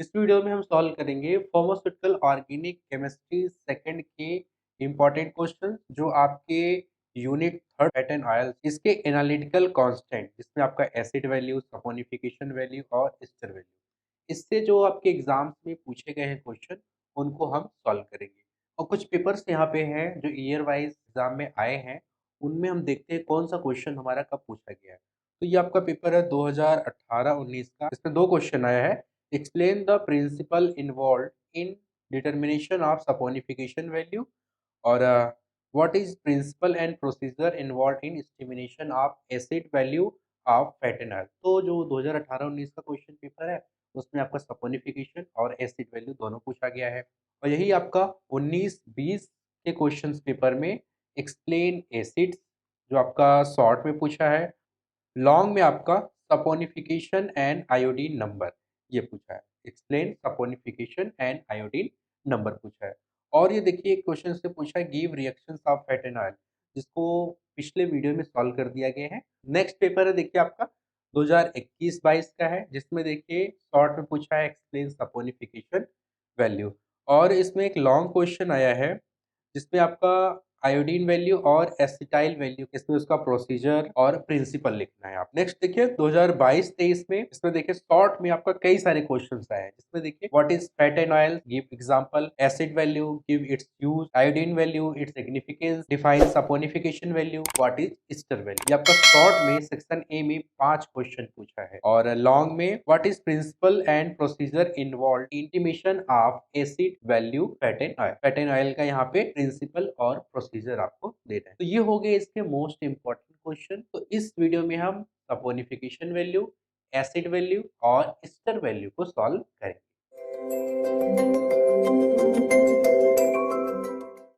इस वीडियो में हम सॉल्व करेंगे फार्मास्यूटिकल ऑर्गेनिक केमिस्ट्री सेकंड के इम्पॉर्टेंट क्वेश्चन जो आपके unit third fat and oil इसके एनालिटिकल कांस्टेंट जिसमें आपका एसिड वैल्यू सपोनिफिकेशन वैल्यू और एस्टर वैल्यू इससे जो आपके एग्जाम्स में पूछे गए हैं क्वेश्चन उनको हम सॉल्व करेंगे। और कुछ पेपर्स यहाँ पे हैं जो ईयर वाइज एग्जाम में आए हैं, उनमें हम देखते हैं कौन सा क्वेश्चन हमारा कब पूछा गया है। तो ये आपका पेपर है 2018-19 का। इसमें दो क्वेश्चन आया है। Explain the principle involved in determination of saponification value और what is principle and procedure involved in estimation of acid value of fat and oil। तो जो 2018-19 का क्वेश्चन पेपर है उसमें आपका सपोनिफिकेशन और एसिड वैल्यू दोनों पूछा गया है। और यही आपका 19-20 के क्वेश्चन पेपर में एक्सप्लेन एसिड्स जो आपका शॉर्ट में पूछा है, लॉन्ग में आपका सपोनिफिकेशन एंड आयोडीन नंबर ये पूछा है। Explain saponification and iodine number पूछा है। और ये देखिए एक क्वेश्चन से पूछा है give reactions of fat and oil, जिसको पिछले वीडियो में सॉल्व कर दिया गया है। नेक्स्ट पेपर है देखिए आपका 2021-22 का है, जिसमें देखिए शॉर्ट में पूछा है एक्सप्लेन सपोनिफिकेशन वैल्यू। और इसमें एक लॉन्ग क्वेश्चन आया है जिसमें आपका आयोडीन वैल्यू और एसिटाइल वैल्यू इसमें उसका प्रोसीजर और प्रिंसिपल लिखना है। आप नेक्स्ट देखिए 2022-23 में इसमें देखिए शॉर्ट में आपका कई सारे क्वेश्चंस आए हैं, जिसमें देखिए what is fat and oil, give example, acid value, give its use, iodine value, its significance, define saponification value, what is ester value. ये आपका शॉर्ट में सेक्शन ए में 5 क्वेश्चन पूछा है। और लॉन्ग में what is principle and procedure involve intimation of acid value fat and oil. Fat and oil का यहाँ पे प्रिंसिपल और प्रोसीजर आपको दे रहे हैं। तो ये हो गए इसके मोस्ट इंपॉर्टेंट क्वेश्चन। तो इस वीडियो में हम सपोनिफिकेशन वैल्यू, एसिड वैल्यू और एस्टर वैल्यू को सॉल्व करेंगे।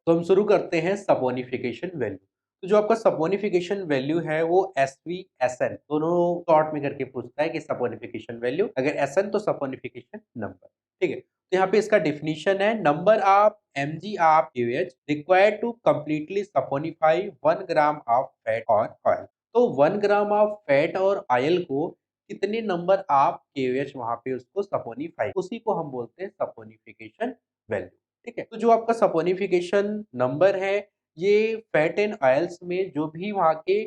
तो हम शुरू करते हैं सपोनिफिकेशन वैल्यू। तो जो आपका सपोनिफिकेशन वैल्यू है वो एसवी एसएन दोनों शॉर्ट में करके पूछता है कि सपोनिफिकेशन वैल्यू, अगर एसएन तो सपोनिफिकेशन नंबर। ठीक है, तो यहाँ पे इसका डेफिनेशन है number of mg of KOH required to completely saponify 1 gram of fat और ऑयल। तो 1 ग्राम ऑफ फैट और ऑयल को कितने नंबर ऑफ KOH वहां पे उसको सपोनिफाई, उसी को हम बोलते हैं सपोनिफिकेशन वैल्यू। ठीक है, तो जो आपका सपोनिफिकेशन नंबर है ये फैट एंड ऑयल्स में जो भी वहाँ के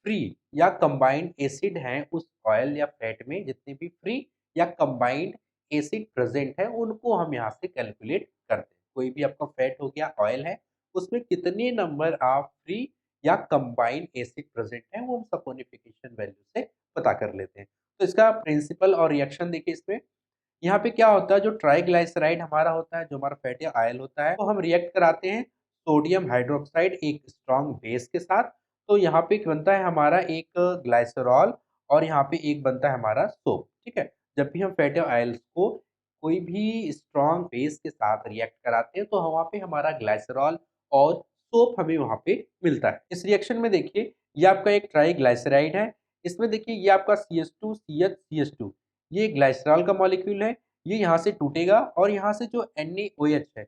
फ्री या कंबाइंड एसिड हैं उस ऑयल या फैट में, जितने भी फ्री या कंबाइंड एसिड प्रेजेंट है उनको हम यहाँ से कैलकुलेट करते हैं। कोई भी आपका फैट हो गया, ऑयल है, उसमें कितने नंबर ऑफ फ्री या कंबाइंड एसिड प्रेजेंट है वो हम सपोनिफिकेशन वैल्यू से पता कर लेते हैं। तो इसका प्रिंसिपल और रिएक्शन देखिए इसमें। यहाँ पे क्या होता है, जो ट्राइग्लाइसराइड हमारा होता है, जो हमारा फैटी ऑयल होता है, तो हम रिएक्ट कराते हैं सोडियम हाइड्रोक्साइड एक स्ट्रॉन्ग बेस के साथ। तो यहाँ पे एक बनता है हमारा एक ग्लाइसरॉल और यहाँ पे एक बनता है हमारा सोप। ठीक है, जब भी हम फैटी ऑयल्स को कोई भी स्ट्रॉन्ग बेस के साथ रिएक्ट कराते हैं तो वहाँ पे हमारा ग्लाइसरॉल और सोप हमें वहाँ पे मिलता है। इस रिएक्शन में देखिए ये आपका एक ट्राइग्लाइसराइड है, इसमें देखिए ये आपका CH2CH CH2 ये ग्लाइसरॉल का मॉलिक्यूल है, ये यहाँ से टूटेगा और यहाँ से जो NaOH है,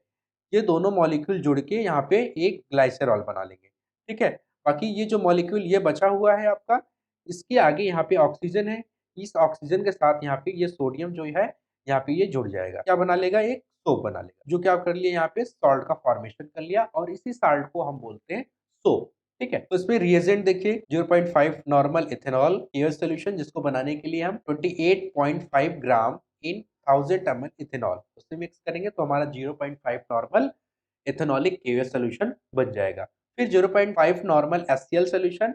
ये दोनों मॉलिक्यूल जुड़ के यहाँ पे एक ग्लाइसरॉल बना लेंगे। ठीक है? बाकी ये जो मॉलिक्यूल ये बचा हुआ है आपका, इसके आगे यहाँ पे ऑक्सीजन है, इस ऑक्सीजन के साथ यहाँ पे ये सोडियम जो है, यहाँ पे ये जुड़ जाएगा। क्या बना लेगा? एक सोप बना लेगा, जो क्या कर लिया यहाँ पे सॉल्ट का फॉर्मेशन कर लिया और इसी सॉल्ट को हम बोलते हैं सोप। ठीक है, तो इसमें रिएजेंट देखिए 0.5 नॉर्मल इथेनॉल KOH सॉल्यूशन, जिसको बनाने के लिए हम 28.5 ग्राम इन 1000 ml इथेनॉल उससे मिक्स करेंगे तो हमारा 0.5 नॉर्मल इथेनॉलिक KOH सॉल्यूशन बन जाएगा। फिर 0.5 नॉर्मल HCl सॉल्यूशन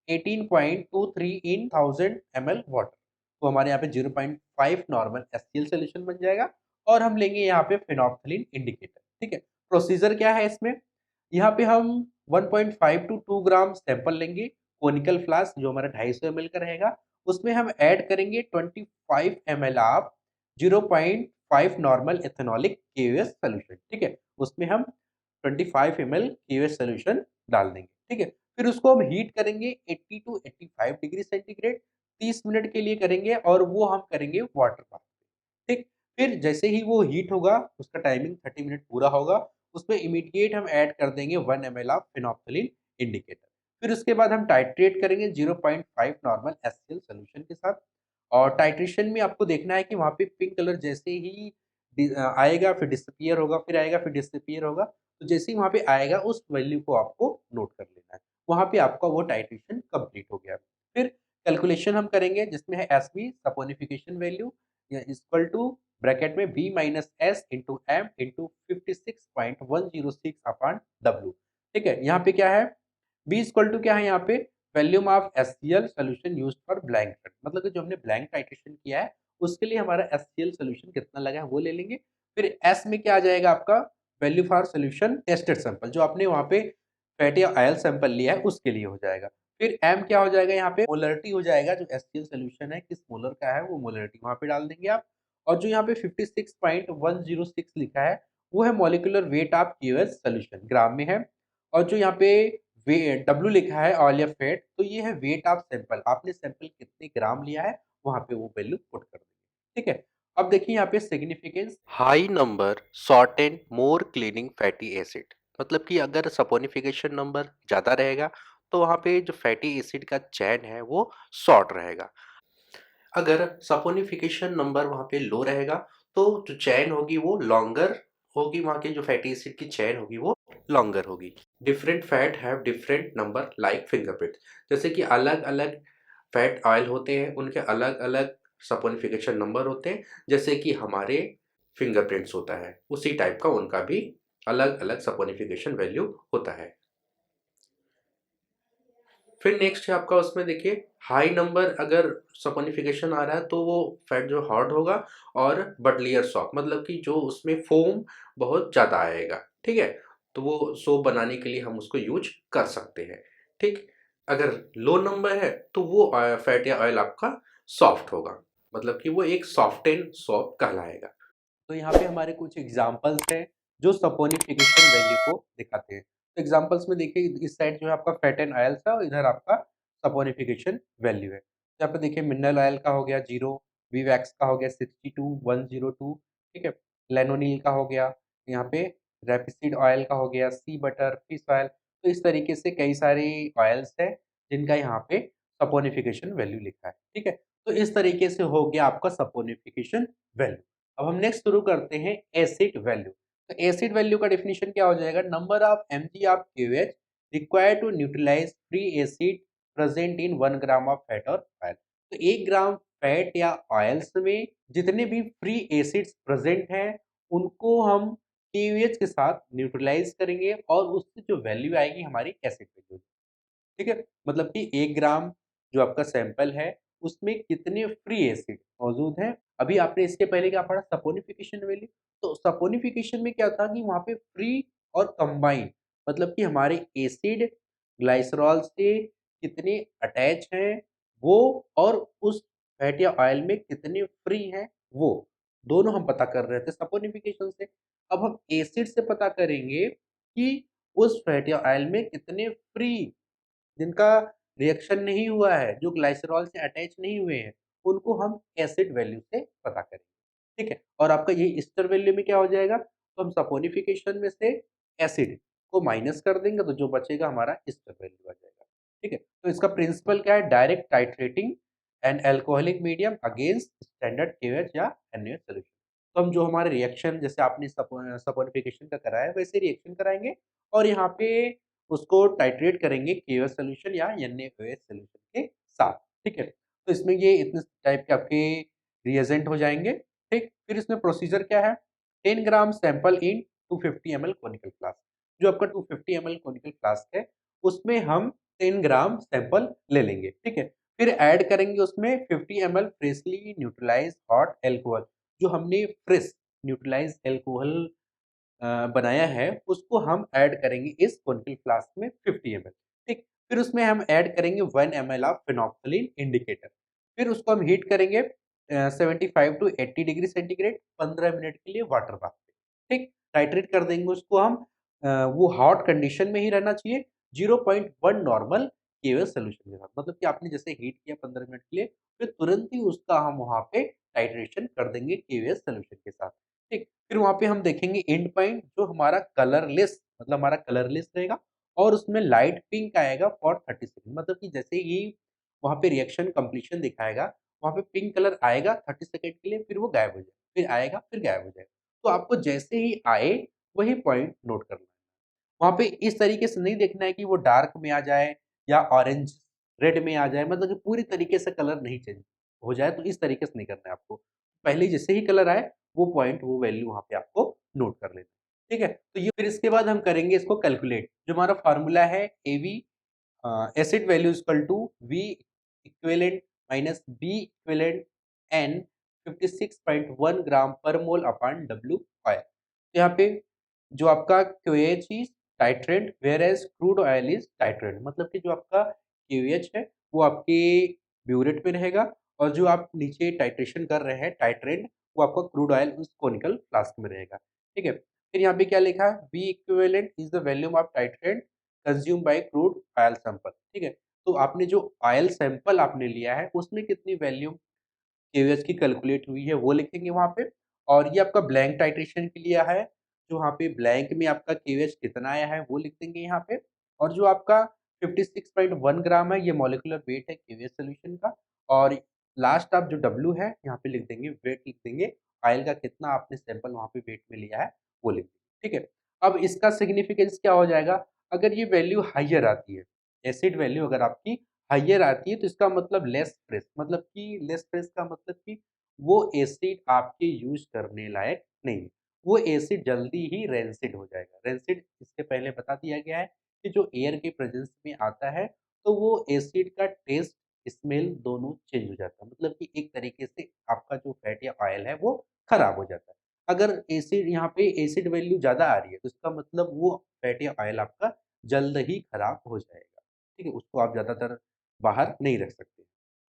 18.23 इन 1000 ml वाटर, तो हमारे यहाँ पे 0.5 नॉर्मल HCl सॉल्यूशन बन जाएगा। और हम लेंगे यहाँ पे फेनोल्फथालीन इंडिकेटर। ठीक है, प्रोसीजर क्या है इसमें, यहाँ पे हम 1.5 टू 2 ग्राम सैंपल लेंगे, कोनिकल फ्लास्क जो हमारा 250 ml का रहेगा, उसमें हम ऐड करेंगे 25 ml of 0.5 normal ethanolic KOH solution. ठीक है, उसमें हम 25 ml KOH सॉल्यूशन डाल देंगे। ठीक है, फिर उसको हम हीट करेंगे 80 टू 85 डिग्री सेंटीग्रेड 30 मिनट के लिए करेंगे और वो हम करेंगे वाटर बाथ। ठीक, फिर जैसे ही वो हीट होगा, उसका टाइमिंग 30 मिनट पूरा होगा, उसमें इमीडिएट हम ऐड कर देंगे 1 ml ऑफ फेनोल्फथालीन इंडिकेटर। फिर उसके बाद हम टाइट्रेट करेंगे 0.5 नॉर्मल HCl सॉल्यूशन के साथ और टाइट्रेशन में आपको देखना है कि वहाँ पे पिंक कलर जैसे ही आएगा फिर डिसअपीयर होगा, फिर आएगा फिर डिसअपीयर होगा। तो जैसे ही वहाँ पे आएगा उस वैल्यू को आपको नोट कर लेना है। वहाँ पे आपका वो टाइट्रेशन कंप्लीट हो गया। फिर कैलकुलेशन हम करेंगे जिसमें है एसवी सपोनिफिकेशन वैल्यू या इक्वल टू ब्रैकेट में B minus S into M into 56.106 upon W. ठीक है, यहाँ पे क्या है, बी इक्वल टू क्या है यहाँ पे, volume of SCL solution used for blank, मतलब कि जो हमने ब्लैंक टाइट्रेशन किया है उसके लिए हमारा एससीएल सॉल्यूशन कितना लगा है वो ले लेंगे। फिर एस में क्या आ जाएगा आपका, value for solution tested sample, जो आपने वहाँ पे फैटी ऑयल सैंपल लिया है उसके लिए हो जाएगा। फिर एम क्या हो जाएगा यहाँ पे, मोलरिटी हो जाएगा, जो एससीएल सॉल्यूशन है किस मोलर का है वो मोलरिटी वहाँ पे डाल देंगे आप। और जो यहाँ पे 56.106 लिखा है वो है molecular weight of QS solution, gram में है। और जो यहाँ पे डब्ल्यू लिखा है ऑयल या फैट, तो ये है वेट ऑफ सैंपल, आपने सैंपल कितने ग्राम लिया है वहाँ पे वो वैल्यू पुट कर देंगे। ठीक है, अब देखिए यहाँ पे significance, high number short and more cleaning fatty acid, मतलब कि अगर सपोनिफिकेशन नंबर ज़्यादा रहेगा तो वहाँ पे जो फैटी एसिड का चैन है वो शॉर्ट रहेगा। अगर सपोनिफिकेशन नंबर वहाँ पे लो रहेगा तो जो चैन होगी वो लॉन्गर होगी, वहाँ की जो फैटी एसिड की चैन होगी वो लॉन्गर होगी। Different fat have different number like fingerprint, जैसे कि अलग अलग फैट ऑयल होते हैं उनके अलग अलग सपोनिफिकेशन नंबर होते हैं, जैसे कि हमारे फिंगरप्रिंट्स होता है उसी टाइप का उनका भी अलग अलग सपोनिफिकेशन वैल्यू होता है। फिर नेक्स्ट है आपका, उसमें देखिए हाई नंबर अगर सपोनिफिकेशन आ रहा है तो वो फैट जो हार्ड होगा और बटलियर सॉक, मतलब कि जो उसमें फोम बहुत ज़्यादा आएगा। ठीक है, तो वो सोप बनाने के लिए हम उसको यूज कर सकते हैं। ठीक, अगर लो नंबर है तो वो फैट या ऑयल आपका सॉफ्ट होगा, मतलब कि वो एक सॉफ्ट एंड सॉप कहलाएगा। तो यहाँ पे हमारे कुछ एग्जांपल्स हैं जो सपोनिफिकेशन वैल्यू को दिखाते हैं। तो एग्जांपल्स में देखिए इस साइड जो है आपका फैट एंड ऑयल था और इधर आपका सपोनिफिकेशन वैल्यू है। यहाँ पे देखिए मिनरल ऑयल का हो गया 0, वीवैक्स का हो गया 62,102, ठीक है, लेनोनिल का हो गया, यहाँ पे रैपिसिड ऑयल का हो गया, सी बटर, फिश ऑयल। तो इस तरीके से कई सारे ऑयल्स हैं जिनका यहाँ पे सपोनिफिकेशन वैल्यू लिखा है। ठीक है, तो इस तरीके से हो गया आपका सपोनिफिकेशन वैल्यू। अब हम नेक्स्ट शुरू करते हैं एसिड वैल्यू। तो एसिड वैल्यू का डेफिनेशन क्या हो जाएगा, number of mg of KOH required to neutralise free acid present in 1 gram of fat और ऑयल। तो 1 ग्राम फैट या ऑयल्स में जितने भी फ्री एसिड्स प्रेजेंट हैं उनको हम KOH के साथ न्यूट्रलाइज करेंगे और उससे जो वैल्यू आएगी हमारी एसिड वैल्यू। ठीक है, मतलब कि 1 ग्राम जो आपका सैंपल है उसमें कितने फ्री एसिड मौजूद हैं। अभी आपने इसके पहले क्या पढ़ा, सपोनिफिकेशन वैल्यू। तो सपोनिफिकेशन में क्या था कि वहाँ पे फ्री और कंबाइन, मतलब कि हमारे एसिड ग्लाइसरॉल से कितने अटैच हैं वो, और उस फैट या ऑयल में कितने फ्री हैं वो, दोनों हम पता कर रहे थे सपोनिफिकेशन से। अब हम एसिड से पता करेंगे कि उस फैट या ऑयल में कितने फ्री, जिनका रिएक्शन नहीं हुआ है, जो ग्लाइसरॉल से अटैच नहीं हुए हैं, उनको हम एसिड वैल्यू से पता करेंगे। ठीक है? और आपका ये ईस्टर वैल्यू में क्या हो जाएगा? तो हम सपोनिफिकेशन में से एसिड को माइनस कर देंगे, तो जो बचेगा हमारा ईस्टर वैल्यू आ जाएगा। ठीक है? तो इसका प्रिंसिपल क्या है? Direct titrating an alcoholic medium against standard KOH या NaOH सॉल्यूशन। तो हम जो हमारे रिएक्शन जैसे आपने सपोनिफिकेशन का कराया वैसे रिएक्शन कराएँगे और यहाँ पे उसको टाइट्रेट करेंगे KOH सॉल्यूशन या NaOH सॉल्यूशन के साथ। ठीक है? तो इसमें ये इतने टाइप के आपके रिएजेंट हो जाएँगे। ठीक? फिर इसमें प्रोसीजर क्या है? 10 ग्राम sample in 250 ml conical flask. जो आपका 250 ml कोनिकल फ्लास्क है, उसमें हम 10 ग्राम सैंपल ले लेंगे। ठीक है? फिर ऐड करेंगे उसमें 50 ml freshly neutralised hot alcohol. जो हमने फ्रेश न्यूट्रलाइज्ड अल्कोहल बनाया है, उसको हम ऐड करेंगे इस कोनिकल फ्लास्क में 50 ml। ठीक? फिर उसमें हम ऐड करेंगे 1 ml ऑफ फेनोक्सिलिन इंडिकेटर। फिर उसको हम हीट करेंगे 75 टू 80 डिग्री सेंटीग्रेड 15 मिनट के लिए वाटर बाथ में। ठीक? टाइट्रेट कर देंगे उसको हम, वो हॉट कंडीशन में ही रहना चाहिए 0.1 नॉर्मल KOH सॉल्यूशन के साथ। मतलब कि आपने जैसे हीट किया 15 मिनट के लिए, फिर तुरंत ही उसका हम वहाँ पे टाइट्रेशन कर देंगे KOH सॉल्यूशन के साथ। ठीक? फिर वहाँ पे हम देखेंगे एंड पॉइंट जो हमारा कलरलेस, मतलब हमारा कलरलेस रहेगा और उसमें लाइट पिंक आएगा फॉर 30 सेकंड, मतलब कि जैसे ही वहाँ पे रिएक्शन कंप्लीशन दिखाएगा, वहाँ पे पिंक कलर आएगा 30 सेकंड के लिए, फिर वो गायब हो जाएगा, फिर आएगा, फिर गायब हो जाएगा। तो आपको जैसे ही आए, वही पॉइंट नोट करना है। वहाँ पे इस तरीके से नहीं देखना है कि वो डार्क में आ जाए या ऑरेंज रेड में आ जाए, मतलब कि पूरी तरीके से कलर नहीं चेंज हो जाए, तो इस तरीके से नहीं करना है आपको। पहले जैसे ही कलर आए, वो पॉइंट, वो वैल्यू वहाँ पे आपको नोट कर लेना है, ठीक है? तो ये फिर इसके बाद हम करेंगे इसको कैलकुलेट। जो हमारा फ़ॉर्मूला है एवी acid value is equal to V equivalent minus B equivalent N 56.1 ग्राम पर मोल अपॉन W ऑयल। तो यहाँ पे जो आपका QH is titrant whereas crude oil is titrant, मतलब कि जो आपका QH है वो आपके ब्यूरेट में रहेगा और जो आप नीचे टाइट्रेशन कर रहे हैं टाइट्रेंट, वो आपका क्रूड ऑयल उस कोनिकल फ्लास्क में रहेगा, ठीक है? फिर यहाँ पे क्या लिखा है, V equivalent is the volume of titrant consume by crude oil sample, ठीक है? तो आपने जो ऑयल सैंपल आपने लिया है, उसमें कितनी वैल्यूम केवीएच की कैलकुलेट हुई है, वो लिखेंगे वहाँ पे। और ये आपका ब्लैंक टाइट्रेशन के लिए है, जो वहाँ पे ब्लैंक में आपका केवीएच कितना आया है, वो लिख देंगे यहाँ पे। और जो आपका 56.1 ग्राम है, ये मॉलिक्यूलर वेट है केवीएच सॉल्यूशन का। और लास्ट आप जो डब्ल्यू है, यहाँ पे लिख देंगे, वेट लिख देंगे, ऑयल का कितना आपने सैंपल वहाँ पे वेट में लिया है, वो लिख देंगे, ठीक है? अब इसका सिग्निफिकेंस क्या हो जाएगा, अगर ये वैल्यू हाइयर आती है, एसिड वैल्यू अगर आपकी हाइयर आती है, तो इसका मतलब लेस फ्रेश, मतलब कि लेस फ्रेश का मतलब कि वो एसिड आपके यूज़ करने लायक नहीं है। वो एसिड जल्दी ही रेंसिड हो जाएगा। रेंसिड इससे पहले बता दिया गया है कि जो एयर के प्रेजेंस में आता है, तो वो एसिड का टेस्ट, स्मेल दोनों चेंज हो जाता है। मतलब कि एक तरीके से आपका जो फैट या ऑयल है, वो खराब हो जाता है। अगर एसिड यहाँ पे एसिड वैल्यू ज़्यादा आ रही है, तो इसका मतलब वो फैट या ऑयल आपका जल्द ही खराब हो जाएगा। ठीक है? उसको आप ज़्यादातर बाहर नहीं रख सकते।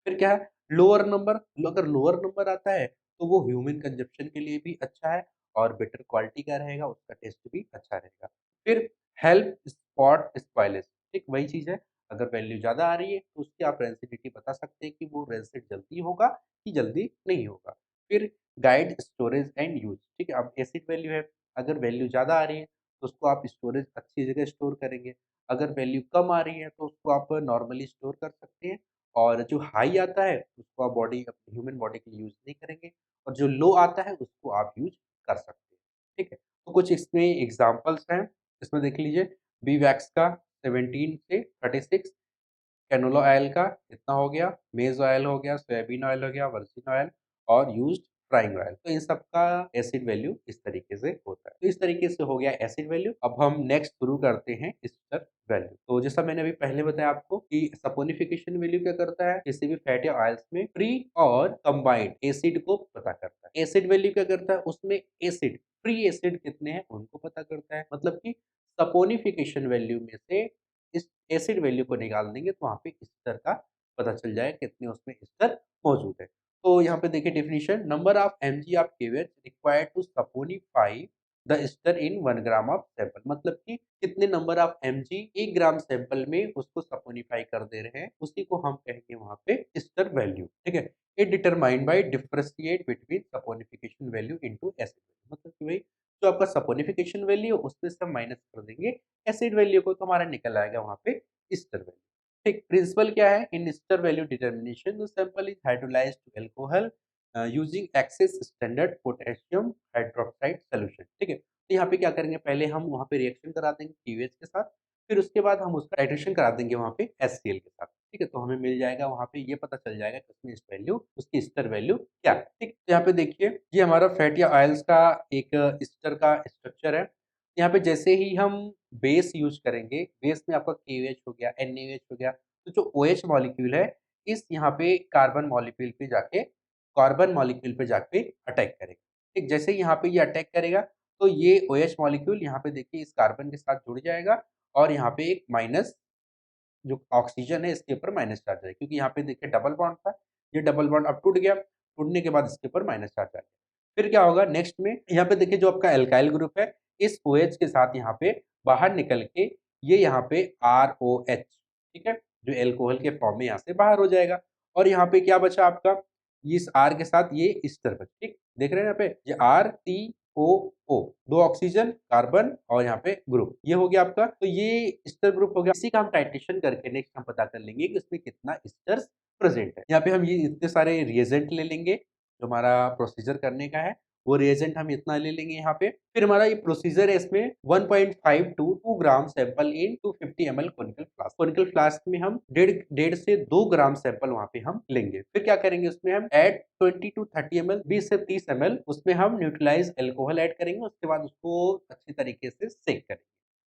फिर क्या है, लोअर नंबर, अगर लोअर नंबर आता है तो वो ह्यूमन कंजप्शन के लिए भी अच्छा है और बेटर क्वालिटी का रहेगा, उसका टेस्ट भी अच्छा रहेगा। फिर हेल्प स्पॉट स्पॉइलेज, ठीक वही चीज़ है, अगर वैल्यू ज़्यादा आ रही है तो उसकी आप रेंसिडिटी बता सकते हैं कि वो रेंसिड जल्दी होगा कि जल्दी नहीं होगा। फिर गाइड स्टोरेज एंड यूज़, ठीक है, अब एसिड वैल्यू है, अगर वैल्यू ज़्यादा आ रही है तो उसको आप स्टोरेज अच्छी जगह स्टोर करेंगे। अगर वैल्यू कम आ रही है तो उसको आप नॉर्मली स्टोर कर सकते हैं और जो हाई आता है उसको आप बॉडी अपनी ह्यूमन बॉडी के लिए यूज़ नहीं करेंगे और जो लो आता है उसको आप यूज़ कर सकते हैं, ठीक है? तो कुछ इसमें एग्ज़ाम्पल्स हैं, इसमें देख लीजिए, बी वैक्स का 17 से 36, कैनोला ऑयल का कितना हो गया, मेज ऑयल हो गया, सोयाबीन ऑयल हो गया, वर्जिन ऑयल और यूज्ड फ्राइंग ऑयल। तो इन सब का एसिड वैल्यू इस तरीके से होता है। तो इस तरीके से हो गया एसिड वैल्यू। अब हम नेक्स्ट शुरू करते हैं एस्टर वैल्यू। तो जैसा मैंने अभी पहले बताया आपको कि सपोनिफिकेशन वैल्यू क्या करता है, किसी भी फैट या ऑयल्स में फ्री और कंबाइंड एसिड को पता करता है। एसिड वैल्यू क्या करता है, उसमें एसिड, फ्री एसिड कितने हैं उनको पता करता है। मतलब कि सपोनिफिकेशन वैल्यू में से इस एसिड वैल्यू को निकाल देंगे तो वहाँ पे एस्टर का पता चल जाएगा कितने उसमें एस्टर मौजूद है। तो यहाँ पे देखिए definition, number of mg of KOH required to saponify the ester in 1 gram of sample, मतलब कि कितने number of mg 1 gram sample में उसको सपोनिफाई कर दे रहे हैं, उसी को हम कहेंगे वहाँ पे एस्टर वैल्यू, ठीक है? It determined by differentiate between saponification value into acid value, मतलब कि वही जो आपका सपोनिफिकेशन वैल्यू उसमें से हम माइनस कर देंगे एसिड वैल्यू को, तो हमारा निकल आएगा वहाँ पे एस्टर वैल्यू। ठीक, प्रिंसिपल क्या है, in ester value determination the sample is hydrolysed to alcohol using excess standard potassium hydroxide solution, ठीक है? तो यहाँ पे क्या करेंगे, पहले हम वहाँ पे रिएक्शन करा देंगे पीवीएच के साथ, फिर उसके बाद हम उसका टाइट्रेशन करा देंगे वहाँ पे एचसीएल के साथ, ठीक है? तो हमें मिल जाएगा वहाँ पे, ये पता चल जाएगा कि उसमें इस वैल्यू, उसकी एस्टर वैल्यू क्या है, ठीक? तो यहाँ पे देखिए, ये हमारा फैट या ऑयल्स का एक एस्टर का स्ट्रक्चर है। यहाँ पे जैसे ही हम बेस यूज़ करेंगे, बेस में आपका केओएच हो गया, एनएओएच हो गया, तो जो ओएच मॉलिक्यूल है, इस यहाँ पे कार्बन मॉलिक्यूल पे जाके अटैक करेगा। ठीक, जैसे ही यहाँ पे ये अटैक करेगा, तो ये ओएच मॉलिक्यूल यहाँ पे देखिए इस कार्बन के साथ जुड़ जाएगा और यहाँ पे एक माइनस, जो ऑक्सीजन है इसके ऊपर माइनस चार्ज है, क्योंकि यहाँ पे देखिए डबल बॉन्ड था, ये डबल बॉन्ड अब टूट गया, टूटने के बाद इसके ऊपर माइनस चार्ज आ गया। फिर क्या होगा नेक्स्ट में, यहाँ पे देखिए जो आपका एल्काइल ग्रुप है, इस ओएच के साथ यहाँ पे बाहर निकल के ये यहाँ पे आरओएच, ठीक है, जो एल्कोहल के फॉर्म में यहाँ से बाहर हो जाएगा और यहाँ पे क्या बचा आपका, इस आर के साथ ये इस्टर बचा, ठीक, देख रहे हैं यहाँ पे ये आर टी ओ ओ, 2 ऑक्सीजन, कार्बन और यहाँ पे ग्रुप, ये हो गया आपका। तो ये एस्टर ग्रुप हो गया। इसी का हम टाइट्रेशन करके नेक्स्ट हम पता कर लेंगे कि उसमें कितना एस्टर्स प्रेजेंट है। यहाँ पे हम ये इतने सारे रिएजेंट ले लेंगे, जो हमारा प्रोसीजर करने का है, वो रिएजेंट हम इतना ले लेंगे यहाँ पे। फिर हमारा ये प्रोसीजर है, इसमें 1.5 to 2 gram sample in 250 ml conical flask. Conical flask में हम डेढ़ से 2 ग्राम सैंपल वहाँ पे हम लेंगे। फिर क्या करेंगे, उसमें हम ऐड 20 टू 30 ml 20 से 30 ml उसमें हम न्यूट्रलाइज अल्कोहल ऐड करेंगे। उसके बाद उसको अच्छी तरीके से सेक करेंगे।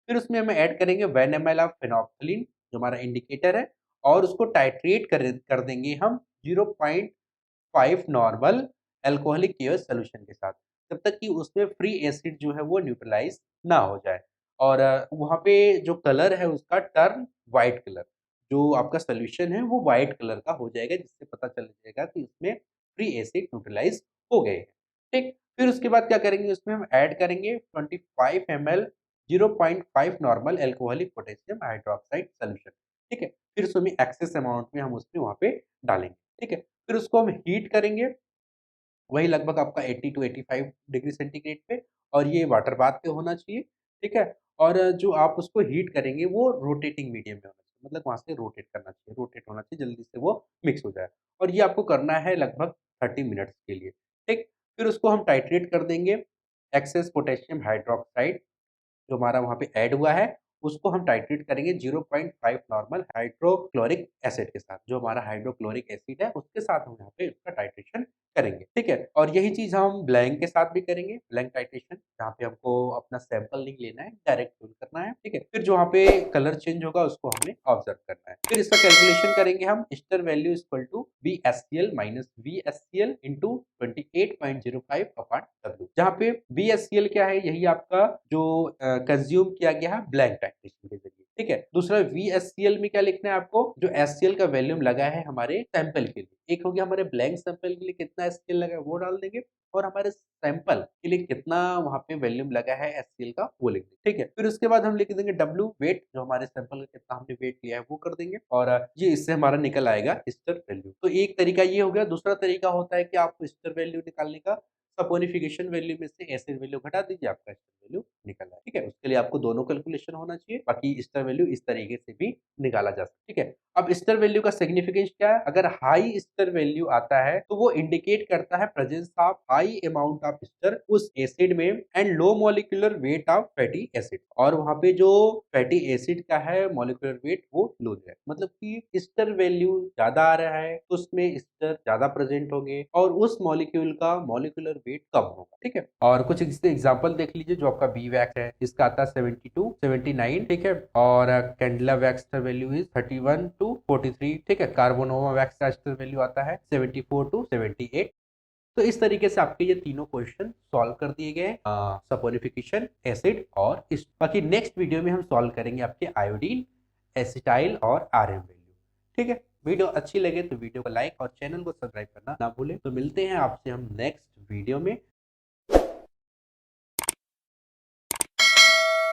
फिर उसमें हम ऐड करेंगे 1 ml ऑफ फेनोल्फथलीन, जो हमारा इंडिकेटर है, और उसको टाइट्रेट कर देंगे हम 0.5 नॉर्मल अल्कोहलिक केयर्स सॉल्यूशन के साथ, जब तक कि उसमें फ्री एसिड जो है वो न्यूट्रलाइज़ ना हो जाए। और वहाँ पे जो कलर है उसका टर्न व्हाइट कलर, जो आपका सॉल्यूशन है वो व्हाइट कलर का हो जाएगा, जिससे पता चल जाएगा कि उसमें फ्री एसिड न्यूट्रलाइज़ हो गए हैं। ठीक? फिर उसके बाद क्या करेंगे, उसमें हम ऐड करेंगे 25 ml 0.5 normal alcoholic potassium hydroxide solution. ठीक है? फिर उसमें एक्सेस अमाउंट में हम उसमें वहाँ पे डालेंगे। ठीक है? फिर उसको हम हीट करेंगे, वही लगभग आपका 80 टू 85 डिग्री सेंटीग्रेड पे, और ये वाटर बाथ पे होना चाहिए, ठीक है? और जो आप उसको हीट करेंगे वो रोटेटिंग मीडियम में होना चाहिए, मतलब वहाँ से रोटेट करना चाहिए, रोटेट होना चाहिए, जल्दी से वो मिक्स हो जाए, और ये आपको करना है लगभग 30 मिनट्स के लिए, ठीक? फिर उसको हम टाइट्रेट कर देंगे एक्सेस पोटेशियम हाइड्रॉक्साइड, जो हमारा वहाँ पे ऐड हुआ है, उसको हम टाइट्रेट करेंगे 0.5 नॉर्मल हाइड्रोक्लोरिक एसिड के साथ। जो हमारा हाइड्रोक्लोरिक एसिड है, उसके साथ हम यहाँ पे उसका टाइट्रेशन करेंगे, ठीक है? और यही चीज़ हम ब्लैंक के साथ भी करेंगे, ब्लैंक टाइट्रेशन, जहाँ पे हमको अपना सैंपल नहीं लेना है, डायरेक्ट फिल करना है, ठीक है? फिर जो वहाँ पे कलर चेंज होगा, उसको हमने ऑब्जर्व करना है। फिर इसका कैलकुलेशन करेंगे हम, ester value is equal to BSCl minus VSCl into 28.05 upon W, जहाँ पे BSCl क्या है, यही आपका जो कंज्यूम किया गया है ब्लैंक टाइट्रेशन के जरिए, ठीक है? दूसरा VSCl में क्या लिखना है आपको, जो HCl का वॉल्यूम लगा है हमारे सैंपल के लिए। एक हो गया हमारे ब्लैंक सैंपल के लिए कितना HCl लगा है वो डाल देंगे, और हमारे सैंपल के लिए कितना वहाँ पे वॉल्यूम लगा है HCl का वो लिख देंगे, ठीक है? फिर उसके बाद हम लिख देंगे W वेट, जो हमारे सैंपल का कितना हमने वेट लिया है वो कर देंगे, और ये इससे हमारा निकल आएगा स्टर वैल्यू। तो एक तरीका ये हो गया। दूसरा तरीका होता है कि आप स्टर वैल्यू निकालने का, सपोनिफिकेशन वैल्यू में से एसिड वैल्यू घटा दीजिए, आपका स्टर वैल्यू निकल आए, ठीक है? उसके लिए आपको दोनों कैलकुलेशन होना चाहिए, बाकी स्टर वैल्यू इस तरीके से भी निकाला जा सकता है, ठीक है? अब स्टर वैल्यू का सिग्निफिकेंस क्या है? अगर हाई स्टर वैल्यू आता है, तो वो इंडिकेट करता है presence of high amount of ester उस एसिड में, and low molecular weight of fatty acid, और वहाँ पे जो फैटी एसिड का है मॉलिक्यूलर वेट वो लो है, मतलब कि स्टर वैल्यू ज़्यादा आ रहा है तो उसमें स्टर ज़्यादा प्रेजेंट होंगे, और उस मॉलिक्यूल का मॉलिक्यूलर वेट कम होगा, ठीक है? और कुछ इसके एग्जांपल देख लीजिए। जो आपका बी वैक्स है, इसका आता है 72 79, ठीक है? और कैंडिला वैक्स का वैल्यू इज 31 टू 43, ठीक है? कार्बोनोवा वैक्स का स्टर वैल्यू आता है 74 टू 78। तो इस तरीके से आपके ये तीनों क्वेश्चन सॉल्व कर दिए गए, सपोनिफिकेशन, एसिड और बाकी नेक्स्ट वीडियो में हम सॉल्व करेंगे आपके आयोडीन, एसिटाइल और आरएम वैल्यू, ठीक है? वीडियो अच्छी लगे तो वीडियो को लाइक और चैनल को सब्सक्राइब करना ना भूलें। तो मिलते हैं आपसे हम नेक्स्ट वीडियो में।